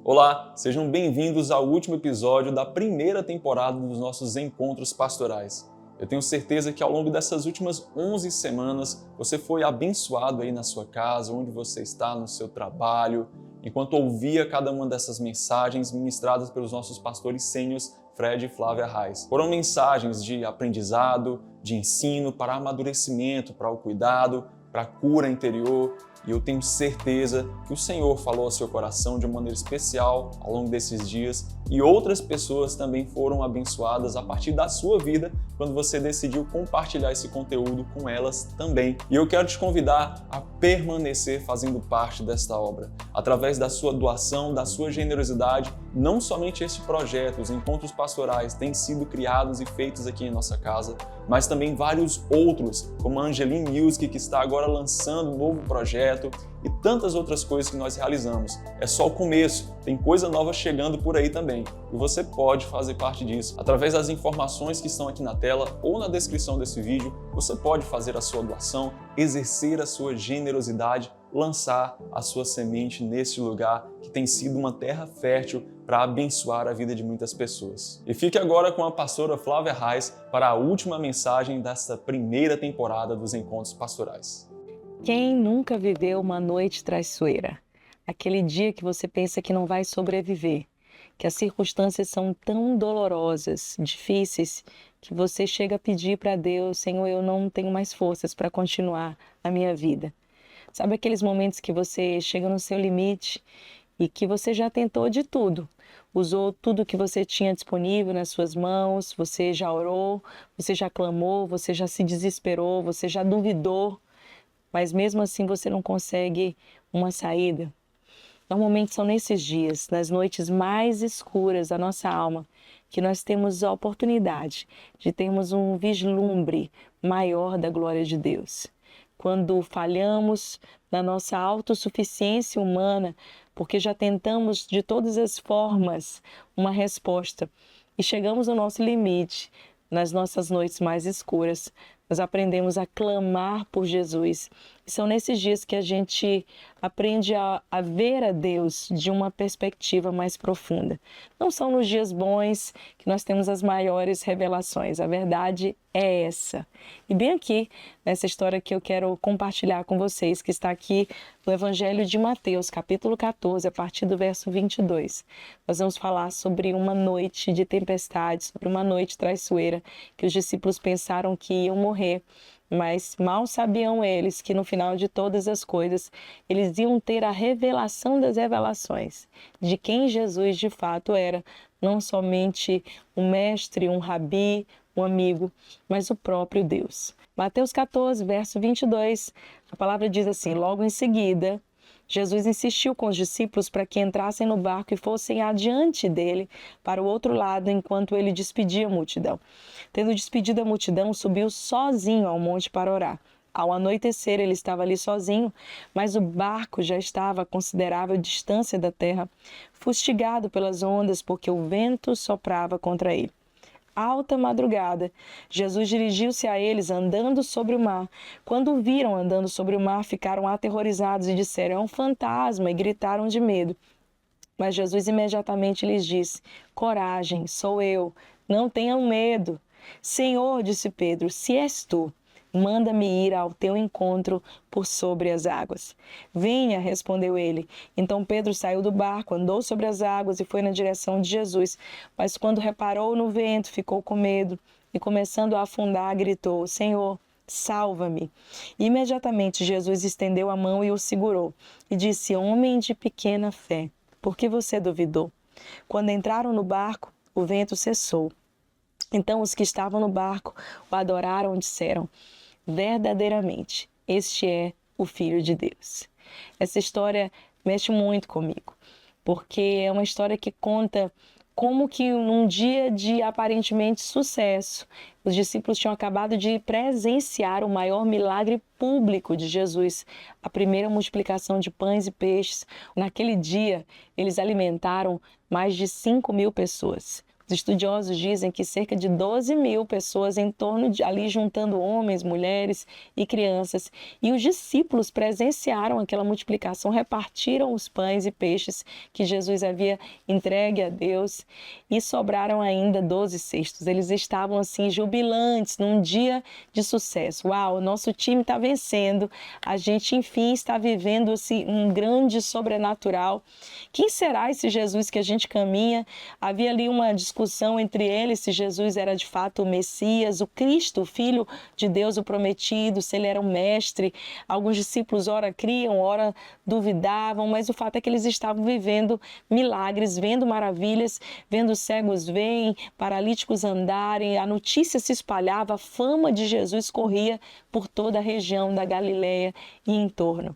Olá, sejam bem-vindos ao último episódio da primeira temporada dos nossos encontros pastorais. Eu tenho certeza que ao longo dessas últimas 11 semanas você foi abençoado aí na sua casa, onde você está, no seu trabalho, enquanto ouvia cada uma dessas mensagens ministradas pelos nossos pastores sêniores Fred e Flávia Reis. Foram mensagens de aprendizado, de ensino, para amadurecimento, para o cuidado, para a cura interior, e eu tenho certeza que o Senhor falou ao seu coração de uma maneira especial ao longo desses dias e outras pessoas também foram abençoadas a partir da sua vida quando você decidiu compartilhar esse conteúdo com elas também. E eu quero te convidar a permanecer fazendo parte desta obra, através da sua doação, da sua generosidade. Não somente este projeto, os encontros pastorais têm sido criados e feitos aqui em nossa casa, mas também vários outros, como a Angeline Music, que está agora lançando um novo projeto, e tantas outras coisas que nós realizamos. É só o começo, tem coisa nova chegando por aí também, e você pode fazer parte disso. Através das informações que estão aqui na tela ou na descrição desse vídeo, você pode fazer a sua doação, exercer a sua generosidade, lançar a sua semente nesse lugar que tem sido uma terra fértil para abençoar a vida de muitas pessoas. E fique agora com a pastora Flávia Reis para a última mensagem desta primeira temporada dos Encontros Pastorais. Quem nunca viveu uma noite traiçoeira? Aquele dia que você pensa que não vai sobreviver, que as circunstâncias são tão dolorosas, difíceis, que você chega a pedir para Deus: Senhor, eu não tenho mais forças para continuar a minha vida. Sabe aqueles momentos que você chega no seu limite e que você já tentou de tudo? Usou tudo que você tinha disponível nas suas mãos, você já orou, você já clamou, você já se desesperou, você já duvidou, mas mesmo assim você não consegue uma saída. Normalmente são nesses dias, nas noites mais escuras da nossa alma, que nós temos a oportunidade de termos um vislumbre maior da glória de Deus. Quando falhamos na nossa autossuficiência humana, porque já tentamos de todas as formas uma resposta e chegamos ao nosso limite, nas nossas noites mais escuras, nós aprendemos a clamar por Jesus. E são nesses dias que a gente aprende a ver a Deus de uma perspectiva mais profunda. Não são nos dias bons que nós temos as maiores revelações. A verdade é essa. E bem aqui, nessa história que eu quero compartilhar com vocês, que está aqui no Evangelho de Mateus, capítulo 14, a partir do verso 22. Nós vamos falar sobre uma noite de tempestade, sobre uma noite traiçoeira, que os discípulos pensaram que iam morrer, mas mal sabiam eles que no final de todas as coisas, eles iam ter a revelação das revelações, de quem Jesus de fato era, não somente um mestre, um rabi, um amigo, mas o próprio Deus. Mateus 14, verso 22, a palavra diz assim: logo em seguida, Jesus insistiu com os discípulos para que entrassem no barco e fossem adiante dele para o outro lado, enquanto ele despedia a multidão. Tendo despedido a multidão, subiu sozinho ao monte para orar. Ao anoitecer, ele estava ali sozinho, mas o barco já estava a considerável distância da terra, fustigado pelas ondas, porque o vento soprava contra ele. Alta madrugada, Jesus dirigiu-se a eles andando sobre o mar. Quando o viram andando sobre o mar, ficaram aterrorizados e disseram: é um fantasma, e gritaram de medo. Mas Jesus imediatamente lhes disse: coragem, sou eu, não tenham medo. Senhor, disse Pedro, se és tu, manda-me ir ao teu encontro por sobre as águas. Venha, respondeu ele. Então Pedro saiu do barco, andou sobre as águas e foi na direção de Jesus. Mas quando reparou no vento, ficou com medo e, começando a afundar, gritou: Senhor, salva-me. Imediatamente Jesus estendeu a mão e o segurou e disse: homem de pequena fé, por que você duvidou? Quando entraram no barco, o vento cessou. Então os que estavam no barco o adoraram e disseram: verdadeiramente, este é o Filho de Deus. Essa história mexe muito comigo, porque é uma história que conta como que num dia de aparentemente sucesso, os discípulos tinham acabado de presenciar o maior milagre público de Jesus, a primeira multiplicação de pães e peixes. Naquele dia, eles alimentaram mais de 5.000 pessoas. Os estudiosos dizem que cerca de 12.000 pessoas em torno ali juntando homens, mulheres e crianças. E os discípulos presenciaram aquela multiplicação, repartiram os pães e peixes que Jesus havia entregue a Deus e sobraram ainda 12 cestos. Eles estavam assim jubilantes num dia de sucesso. Uau, nosso time está vencendo, a gente enfim está vivendo assim, um grande sobrenatural. Quem será esse Jesus que a gente caminha? Havia ali uma discussão entre eles se Jesus era de fato o Messias, o Cristo, o Filho de Deus, o prometido, se ele era o mestre. Alguns discípulos ora criam, ora duvidavam, mas o fato é que eles estavam vivendo milagres, vendo maravilhas, vendo cegos verem, paralíticos andarem, a notícia se espalhava, a fama de Jesus corria por toda a região da Galileia e em torno.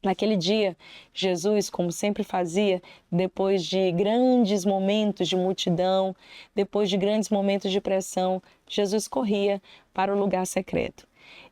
Naquele dia, Jesus, como sempre fazia, depois de grandes momentos de multidão, depois de grandes momentos de pressão, Jesus corria para o lugar secreto.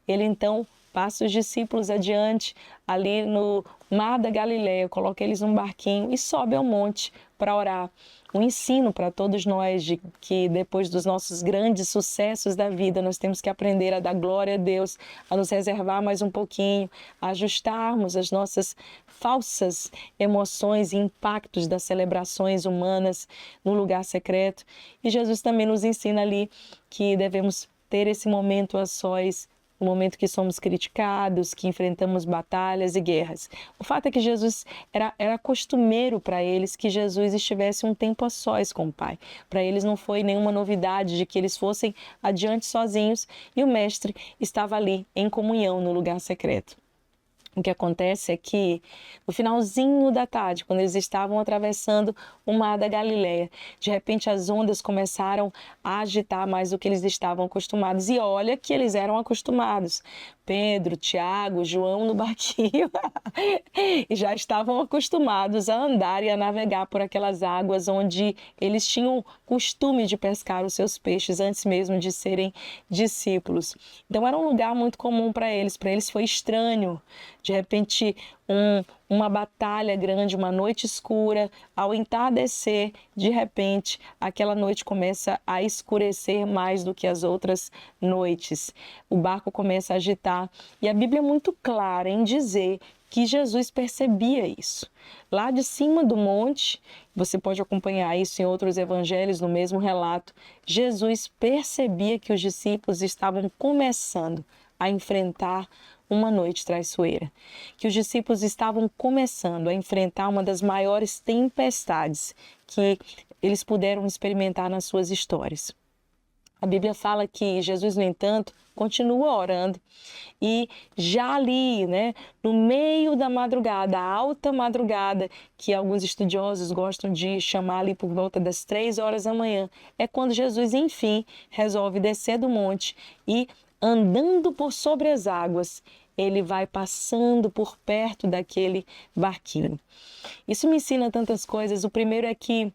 Ele então passa os discípulos adiante, ali no mar da Galileia, coloca eles num barquinho e sobe ao monte para orar. Um ensino para todos nós de que depois dos nossos grandes sucessos da vida, nós temos que aprender a dar glória a Deus, a nos reservar mais um pouquinho, a ajustarmos as nossas falsas emoções e impactos das celebrações humanas no lugar secreto. E Jesus também nos ensina ali que devemos ter esse momento a sós, no momento que somos criticados, que enfrentamos batalhas e guerras. O fato é que Jesus era costumeiro para eles que Jesus estivesse um tempo a sós com o Pai. Para eles não foi nenhuma novidade de que eles fossem adiante sozinhos e o Mestre estava ali em comunhão no lugar secreto. O que acontece é que no finalzinho da tarde, quando eles estavam atravessando o mar da Galileia, de repente as ondas começaram a agitar mais do que eles estavam acostumados. E olha que eles eram acostumados. Pedro, Tiago, João no barquinho e já estavam acostumados a andar e a navegar por aquelas águas onde eles tinham costume de pescar os seus peixes antes mesmo de serem discípulos. Então era um lugar muito comum para eles foi estranho. De repente, uma batalha grande, uma noite escura, ao entardecer, de repente, aquela noite começa a escurecer mais do que as outras noites. O barco começa a agitar e a Bíblia é muito clara em dizer que Jesus percebia isso. Lá de cima do monte, você pode acompanhar isso em outros evangelhos, no mesmo relato, Jesus percebia que os discípulos estavam começando a enfrentar uma noite traiçoeira, que os discípulos estavam começando a enfrentar uma das maiores tempestades que eles puderam experimentar nas suas histórias. A Bíblia fala que Jesus, no entanto, continua orando e já ali, no meio da madrugada, a alta madrugada, que alguns estudiosos gostam de chamar ali por volta das 3 horas da manhã, é quando Jesus, enfim, resolve descer do monte e andando por sobre as águas, ele vai passando por perto daquele barquinho. Isso me ensina tantas coisas. O primeiro é que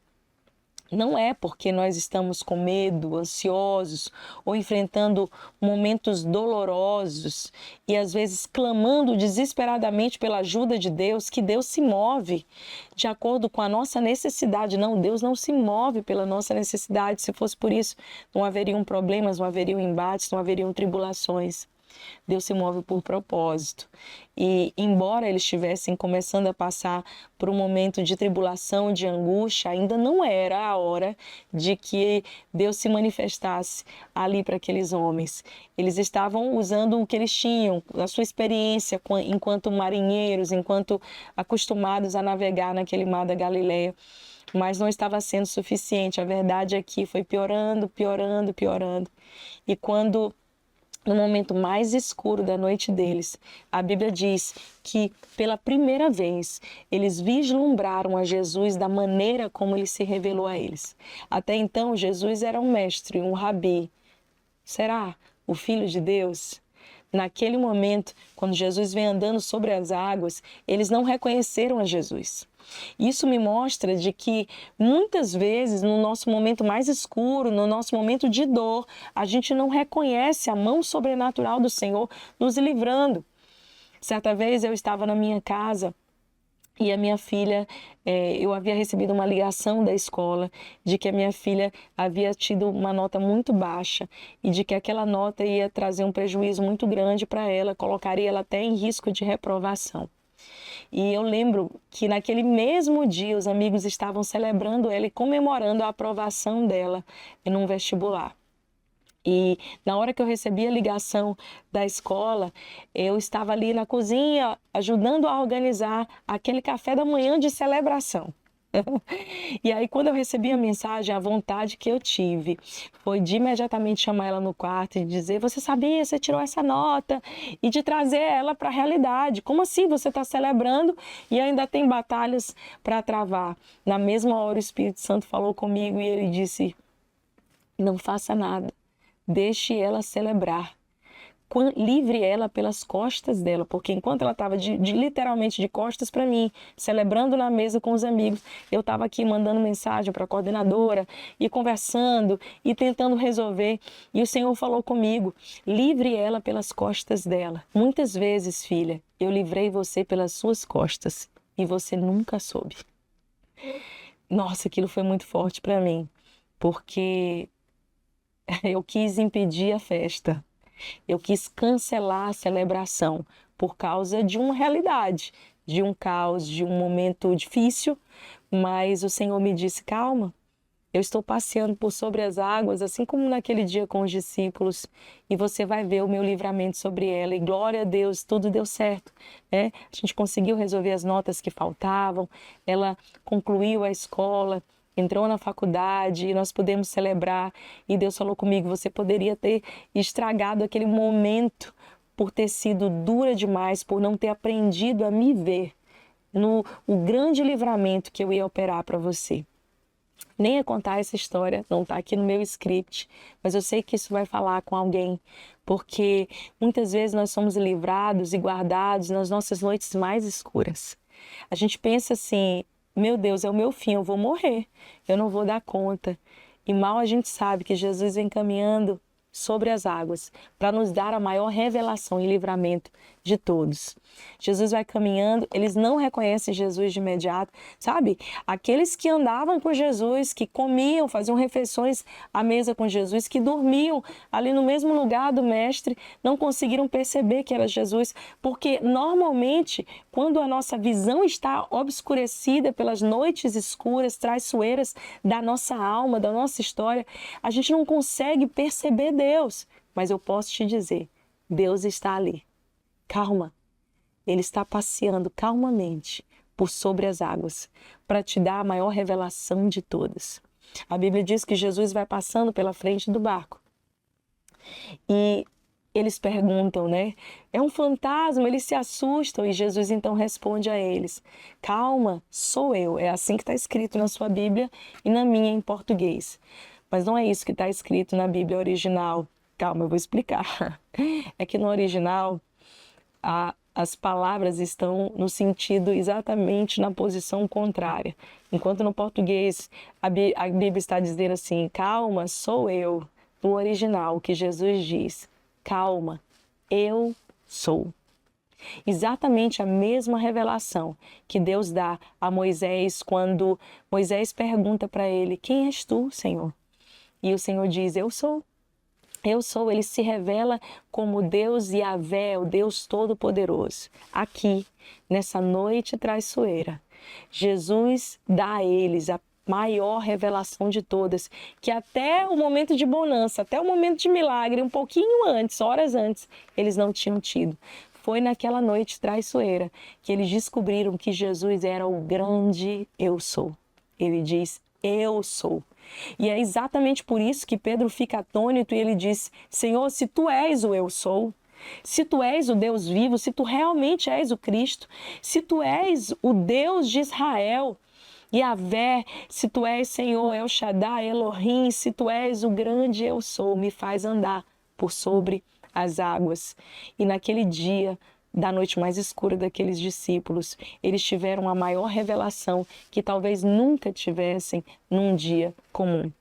não é porque nós estamos com medo, ansiosos ou enfrentando momentos dolorosos e às vezes clamando desesperadamente pela ajuda de Deus que Deus se move de acordo com a nossa necessidade. Não, Deus não se move pela nossa necessidade. Se fosse por isso, não haveriam problemas, não haveriam embates, não haveriam tribulações. Deus se move por propósito. E embora eles estivessem começando a passar por um momento de tribulação, de angústia, ainda não era a hora de que Deus se manifestasse ali para aqueles homens. Eles estavam usando o que eles tinham, a sua experiência enquanto marinheiros, enquanto acostumados a navegar naquele mar da Galileia. Mas não estava sendo suficiente. A verdade é que foi piorando, piorando, piorando. E quando no momento mais escuro da noite deles, a Bíblia diz que pela primeira vez eles vislumbraram a Jesus da maneira como ele se revelou a eles. Até então Jesus era um mestre, um rabi. Será o Filho de Deus? Naquele momento, quando Jesus vem andando sobre as águas, eles não reconheceram a Jesus. Isso me mostra de que muitas vezes no nosso momento mais escuro, no nosso momento de dor, a gente não reconhece a mão sobrenatural do Senhor nos livrando. Certa vez eu estava na minha casa E a minha filha, eu havia recebido uma ligação da escola de que a minha filha havia tido uma nota muito baixa e de que aquela nota ia trazer um prejuízo muito grande para ela, colocaria ela até em risco de reprovação. E eu lembro que naquele mesmo dia os amigos estavam celebrando ela e comemorando a aprovação dela num vestibular. E na hora que eu recebi a ligação da escola, eu estava ali na cozinha ajudando a organizar aquele café da manhã de celebração. E aí, quando eu recebi a mensagem, a vontade que eu tive foi de imediatamente chamar ela no quarto e dizer: você sabia, você tirou essa nota, e de trazer ela para a realidade. Como assim você está celebrando e ainda tem batalhas para travar? Na mesma hora, o Espírito Santo falou comigo e ele disse: não faça nada, deixe ela celebrar. Livre ela pelas costas dela, porque enquanto ela estava literalmente de costas para mim, celebrando na mesa com os amigos, eu estava aqui mandando mensagem para a coordenadora e conversando e tentando resolver. E o Senhor falou comigo: livre ela pelas costas dela. Muitas vezes, filha, eu livrei você pelas suas costas e você nunca soube. Nossa, aquilo foi muito forte para mim, porque eu quis impedir a festa. Eu quis cancelar a celebração por causa de uma realidade, de um caos, de um momento difícil, mas o Senhor me disse: calma, eu estou passeando por sobre as águas, assim como naquele dia com os discípulos, e você vai ver o meu livramento sobre ela. E glória a Deus, tudo deu certo, né? A gente conseguiu resolver as notas que faltavam, ela concluiu a escola, entrou na faculdade e nós pudemos celebrar. E Deus falou comigo: você poderia ter estragado aquele momento por ter sido dura demais, por não ter aprendido a me ver no o grande livramento que eu ia operar para você. Nem ia contar essa história, não está aqui no meu script, mas eu sei que isso vai falar com alguém, porque muitas vezes nós somos livrados e guardados nas nossas noites mais escuras. A gente pensa assim: meu Deus, é o meu fim, eu vou morrer, eu não vou dar conta. E mal a gente sabe que Jesus vem caminhando sobre as águas para nos dar a maior revelação e livramento de todos. Jesus vai caminhando, eles não reconhecem Jesus de imediato, sabe? Aqueles que andavam com Jesus, que comiam, faziam refeições à mesa com Jesus, que dormiam ali no mesmo lugar do mestre, não conseguiram perceber que era Jesus, porque normalmente quando a nossa visão está obscurecida pelas noites escuras, traiçoeiras da nossa alma, da nossa história, a gente não consegue perceber Deus. Mas eu posso te dizer, Deus está ali. Calma, Ele está passeando calmamente por sobre as águas para te dar a maior revelação de todas. A Bíblia diz que Jesus vai passando pela frente do barco e eles perguntam, né? É um fantasma, eles se assustam e Jesus então responde a eles: calma, sou eu. É assim que está escrito na sua Bíblia e na minha em português. Mas não é isso que está escrito na Bíblia original. Calma, eu vou explicar. É que no original as palavras estão no sentido exatamente na posição contrária. Enquanto no português a Bíblia está dizendo assim: calma, sou eu. No original, o que Jesus diz: calma, eu sou. Exatamente a mesma revelação que Deus dá a Moisés quando Moisés pergunta para ele: quem és tu, Senhor? E o Senhor diz: eu sou. Eu sou. Ele se revela como Deus Yahvé, o Deus Todo-Poderoso. Aqui, nessa noite traiçoeira, Jesus dá a eles a maior revelação de todas, que até o momento de bonança, até o momento de milagre, um pouquinho antes, horas antes, eles não tinham tido. Foi naquela noite traiçoeira que eles descobriram que Jesus era o grande eu sou. Ele diz: eu sou. E é exatamente por isso que Pedro fica atônito e ele diz: Senhor, se tu és o eu sou, se tu és o Deus vivo, se tu realmente és o Cristo, se tu és o Deus de Israel, Yahvé, se tu és, Senhor, El Shaddai, Elohim, se tu és o grande eu sou, me faz andar por sobre as águas. E naquele dia da noite mais escura daqueles discípulos, eles tiveram a maior revelação que talvez nunca tivessem num dia comum.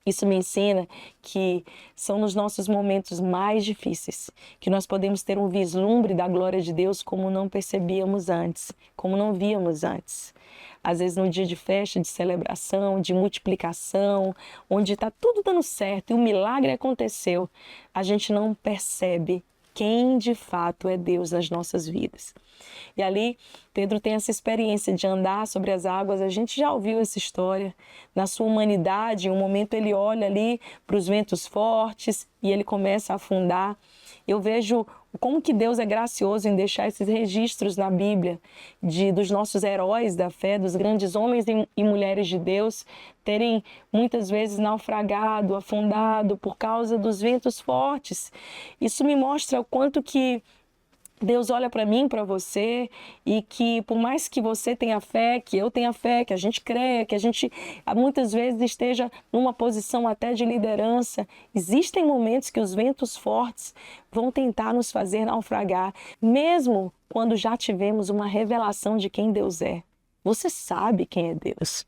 Isso me ensina que são nos nossos momentos mais difíceis que nós podemos ter um vislumbre da glória de Deus como não percebíamos antes, como não víamos antes. Às vezes no dia de festa, de celebração, de multiplicação, onde está tudo dando certo e o milagre aconteceu, a gente não percebe quem de fato é Deus nas nossas vidas. E ali, Pedro tem essa experiência de andar sobre as águas. A gente já ouviu essa história. Na sua humanidade, em um momento ele olha ali para os ventos fortes e ele começa a afundar. Eu vejo como que Deus é gracioso em deixar esses registros na Bíblia dos nossos heróis da fé, dos grandes homens e mulheres de Deus, terem muitas vezes naufragado, afundado por causa dos ventos fortes. Isso me mostra o quanto que Deus olha para mim, para você, e que por mais que você tenha fé, que eu tenha fé, que a gente creia, que a gente muitas vezes esteja numa posição até de liderança, existem momentos que os ventos fortes vão tentar nos fazer naufragar, mesmo quando já tivemos uma revelação de quem Deus é. Você sabe quem é Deus.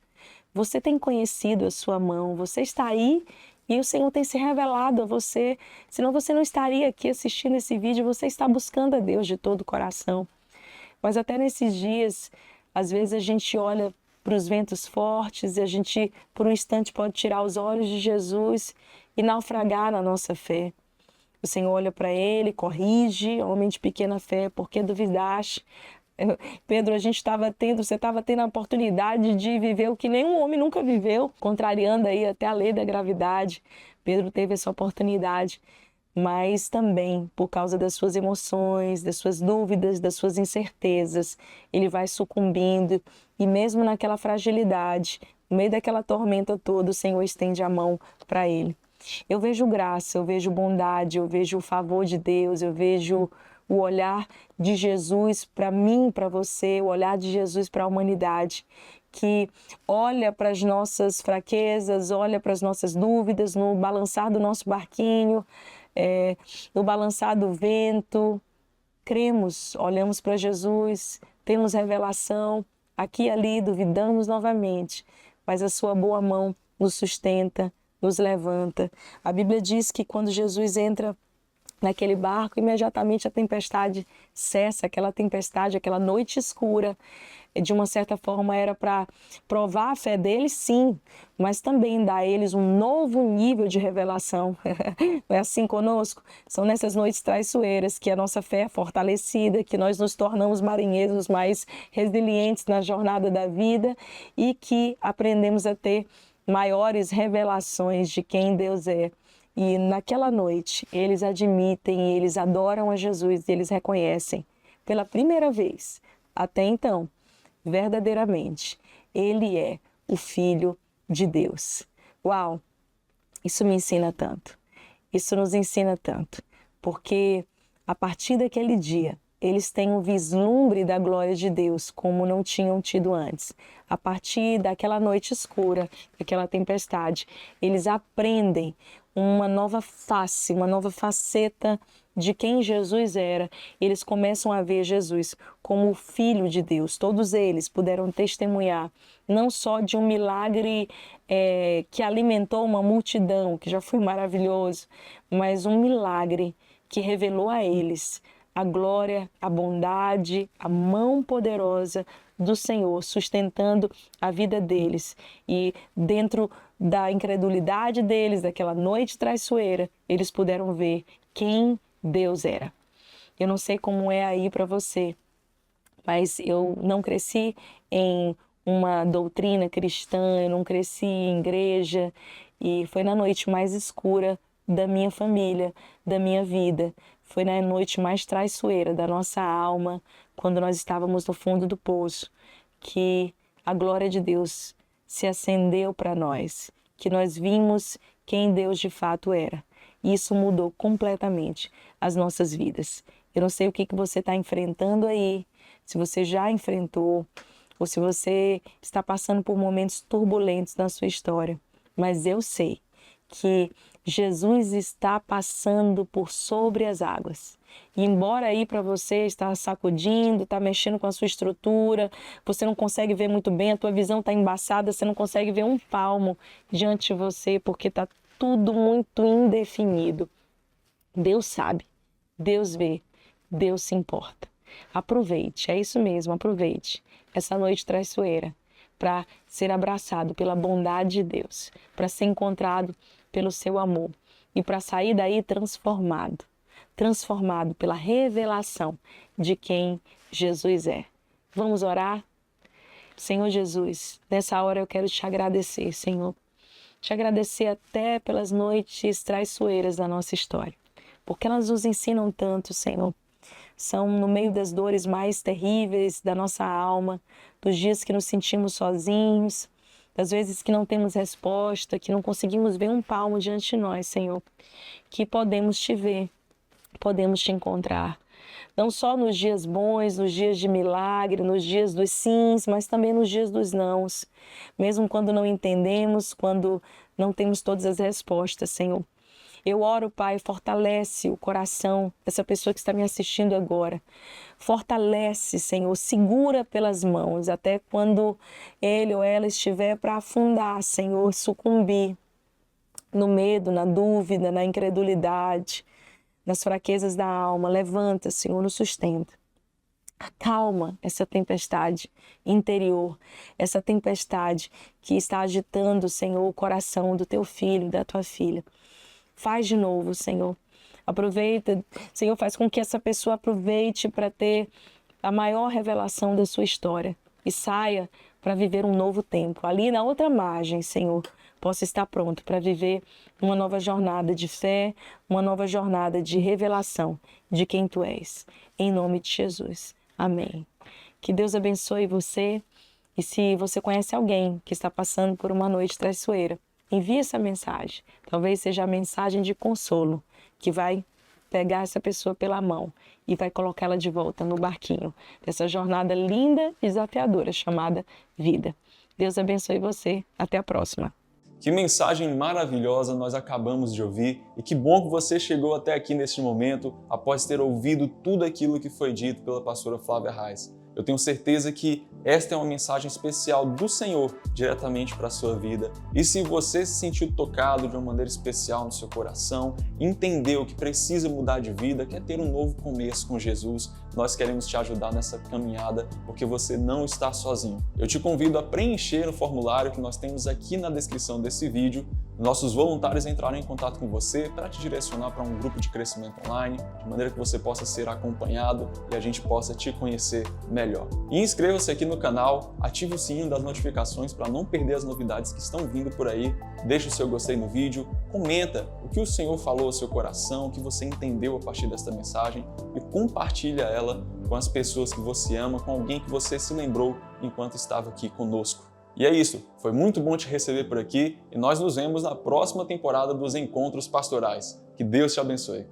Você tem conhecido a sua mão, você está aí e o Senhor tem se revelado a você, senão você não estaria aqui assistindo esse vídeo, você está buscando a Deus de todo o coração. Mas até nesses dias, às vezes a gente olha para os ventos fortes e a gente, por um instante, pode tirar os olhos de Jesus e naufragar na nossa fé. O Senhor olha para ele, corrige, homem de pequena fé, por que duvidaste? Pedro, você estava tendo a oportunidade de viver o que nenhum homem nunca viveu, contrariando aí até a lei da gravidade. Pedro teve essa oportunidade, mas também por causa das suas emoções, das suas dúvidas, das suas incertezas, ele vai sucumbindo e mesmo naquela fragilidade, no meio daquela tormenta toda, o Senhor estende a mão para ele. Eu vejo graça, eu vejo bondade, eu vejo o favor de Deus, eu vejo o olhar de Jesus para mim, para você, o olhar de Jesus para a humanidade, que olha para as nossas fraquezas, olha para as nossas dúvidas, no balançar do nosso barquinho, no balançar do vento. Cremos, olhamos para Jesus, temos revelação, aqui e ali duvidamos novamente, mas a sua boa mão nos sustenta, nos levanta. A Bíblia diz que quando Jesus entra naquele barco, imediatamente a tempestade cessa, aquela tempestade, aquela noite escura, de uma certa forma era para provar a fé deles, sim, mas também dar a eles um novo nível de revelação. Não é assim conosco? São nessas noites traiçoeiras que a nossa fé é fortalecida, que nós nos tornamos marinheiros mais resilientes na jornada da vida e que aprendemos a ter maiores revelações de quem Deus é. E naquela noite, eles admitem, eles adoram a Jesus e eles reconhecem, pela primeira vez, até então, verdadeiramente, Ele é o Filho de Deus. Uau! Isso me ensina tanto, isso nos ensina tanto, porque a partir daquele dia, eles têm um vislumbre da glória de Deus como não tinham tido antes. A partir daquela noite escura, daquela tempestade, eles aprendem uma nova face, uma nova faceta de quem Jesus era. Eles começam a ver Jesus como o Filho de Deus. Todos eles puderam testemunhar não só de um milagre que alimentou uma multidão, que já foi maravilhoso, mas um milagre que revelou a eles a glória, a bondade, a mão poderosa do Senhor, sustentando a vida deles. E dentro da incredulidade deles, daquela noite traiçoeira, eles puderam ver quem Deus era. Eu não sei como é aí para você, mas eu não cresci em uma doutrina cristã, eu não cresci em igreja, e foi na noite mais escura da minha família, da minha vida. Foi na noite mais traiçoeira da nossa alma, quando nós estávamos no fundo do poço, que a glória de Deus se acendeu para nós, que nós vimos quem Deus de fato era. E isso mudou completamente as nossas vidas. Eu não sei o que você está enfrentando aí, se você já enfrentou, ou se você está passando por momentos turbulentos na sua história, mas eu sei que Jesus está passando por sobre as águas. E embora aí para você está sacudindo, está mexendo com a sua estrutura, você não consegue ver muito bem, a tua visão está embaçada, você não consegue ver um palmo diante de você, porque está tudo muito indefinido. Deus sabe, Deus vê, Deus se importa. Aproveite, é isso mesmo, aproveite essa noite traiçoeira para ser abraçado pela bondade de Deus, para ser encontrado pelo seu amor e para sair daí transformado pela revelação de quem Jesus é. Vamos orar? Senhor Jesus, nessa hora eu quero te agradecer, Senhor. Te agradecer até pelas noites traiçoeiras da nossa história, porque elas nos ensinam tanto, Senhor. São no meio das dores mais terríveis da nossa alma, dos dias que nos sentimos sozinhos, das vezes que não temos resposta, que não conseguimos ver um palmo diante de nós, Senhor, que podemos te ver, podemos te encontrar. Não só nos dias bons, nos dias de milagre, nos dias dos sims, mas também nos dias dos nãos. Mesmo quando não entendemos, quando não temos todas as respostas, Senhor. Eu oro, Pai, fortalece o coração dessa pessoa que está me assistindo agora. Fortalece, Senhor, segura pelas mãos até quando ele ou ela estiver para afundar, Senhor, sucumbir no medo, na dúvida, na incredulidade, nas fraquezas da alma. Levanta, Senhor, nos sustenta. Acalma essa tempestade interior, essa tempestade que está agitando, Senhor, o coração do teu filho, da tua filha. Faz de novo, Senhor. Aproveita, Senhor, faz com que essa pessoa aproveite para ter a maior revelação da sua história e saia para viver um novo tempo. Ali na outra margem, Senhor, possa estar pronto para viver uma nova jornada de fé, uma nova jornada de revelação de quem Tu és. Em nome de Jesus. Amém. Que Deus abençoe você. E se você conhece alguém que está passando por uma noite traiçoeira, envie essa mensagem. Talvez seja a mensagem de consolo que vai pegar essa pessoa pela mão e vai colocá-la de volta no barquinho dessa jornada linda e desafiadora chamada vida. Deus abençoe você. Até a próxima. Que mensagem maravilhosa nós acabamos de ouvir e que bom que você chegou até aqui neste momento após ter ouvido tudo aquilo que foi dito pela pastora Flávia Reis. Eu tenho certeza que esta é uma mensagem especial do Senhor diretamente para a sua vida. E se você se sentiu tocado de uma maneira especial no seu coração, entendeu que precisa mudar de vida, quer ter um novo começo com Jesus, nós queremos te ajudar nessa caminhada, porque você não está sozinho. Eu te convido a preencher o formulário que nós temos aqui na descrição desse vídeo. Nossos voluntários entrarão em contato com você para te direcionar para um grupo de crescimento online, de maneira que você possa ser acompanhado e a gente possa te conhecer melhor. E inscreva-se aqui no canal, ative o sininho das notificações para não perder as novidades que estão vindo por aí. Deixe o seu gostei no vídeo, comenta o que o Senhor falou ao seu coração, o que você entendeu a partir desta mensagem e compartilha ela com as pessoas que você ama, com alguém que você se lembrou enquanto estava aqui conosco. E é isso, foi muito bom te receber por aqui e nós nos vemos na próxima temporada dos Encontros Pastorais. Que Deus te abençoe.